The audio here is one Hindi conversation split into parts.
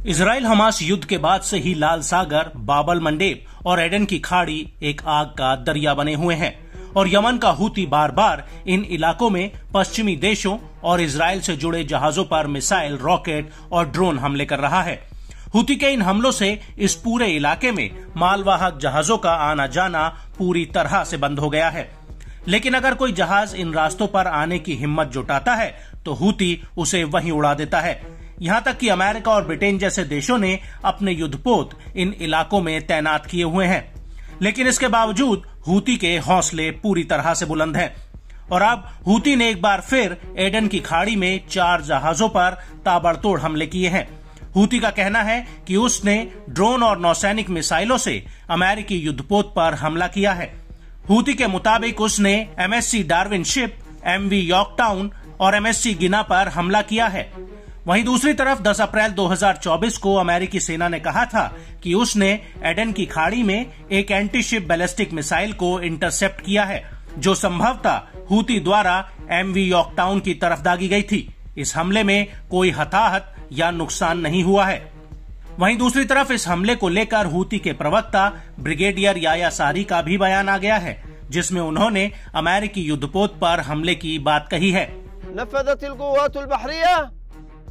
इजराइल हमास युद्ध के बाद से ही लाल सागर, बाब-अल मंडेब और एडन की खाड़ी एक आग का दरिया बने हुए हैं और यमन का हूती बार बार इन इलाकों में पश्चिमी देशों और इजराइल से जुड़े जहाजों पर मिसाइल, रॉकेट और ड्रोन हमले कर रहा है। हूती के इन हमलों से इस पूरे इलाके में मालवाहक जहाजों का आना जाना पूरी तरह से बंद हो गया है। लेकिन अगर कोई जहाज इन रास्तों पर आने की हिम्मत जुटाता है तो हूती उसे वहीं उड़ा देता है। यहाँ तक कि अमेरिका और ब्रिटेन जैसे देशों ने अपने युद्धपोत इन इलाकों में तैनात किए हुए हैं। लेकिन इसके बावजूद हूती के हौसले पूरी तरह से बुलंद हैं और अब हूती ने एक बार फिर एडन की खाड़ी में 4 जहाजों पर ताबड़तोड़ हमले किए हैं। हूती का कहना है कि उसने ड्रोन और नौसैनिक मिसाइलों से अमेरिकी युद्धपोत पर हमला किया है। हूती के मुताबिक उसने MSC Darwin ship, MV Yorktown और MSC गिना पर हमला किया है। वहीं दूसरी तरफ 10 अप्रैल 2024 को अमेरिकी सेना ने कहा था कि उसने एडन की खाड़ी में एक एंटी शिप बैलिस्टिक मिसाइल को इंटरसेप्ट किया है, जो संभवतः हूती द्वारा MV यॉर्कटाउन की तरफ दागी गई थी। इस हमले में कोई हताहत या नुकसान नहीं हुआ है। वहीं दूसरी तरफ इस हमले को लेकर हूती के प्रवक्ता ब्रिगेडियर याया सारी का भी बयान आ गया है, जिसमें उन्होंने अमेरिकी युद्धपोत पर हमले की बात कही है।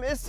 MSC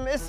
MSC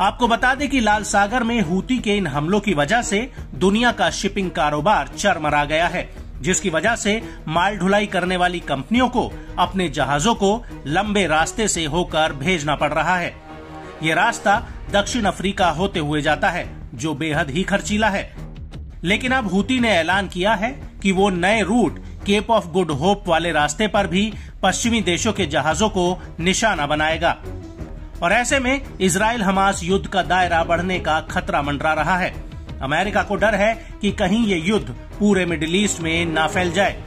आपको बता दें कि लाल सागर में हूती के इन हमलों की वजह से दुनिया का शिपिंग कारोबार चरमरा गया है, जिसकी वजह से माल ढुलाई करने वाली कंपनियों को अपने जहाजों को लंबे रास्ते से होकर भेजना पड़ रहा है। ये रास्ता दक्षिण अफ्रीका होते हुए जाता है, जो बेहद ही खर्चीला है। लेकिन अब हूती ने ऐलान किया है कि वो नए route Cape of Good Hope वाले रास्ते पर भी पश्चिमी देशों के जहाजों को निशाना बनाएगा और ऐसे में इजराइल हमास युद्ध का दायरा बढ़ने का खतरा मंडरा रहा है। अमेरिका को डर है कि कहीं ये युद्ध पूरे मिडिल ईस्ट में ना फैल जाए।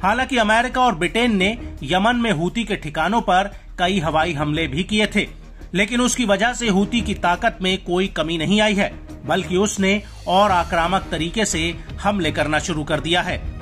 हालांकि अमेरिका और ब्रिटेन ने यमन में हूती के ठिकानों पर कई हवाई हमले भी किए थे, लेकिन उसकी वजह से हूती की ताकत में कोई कमी नहीं आई है, बल्कि उसने और आक्रामक तरीके से हमले करना शुरू कर दिया है।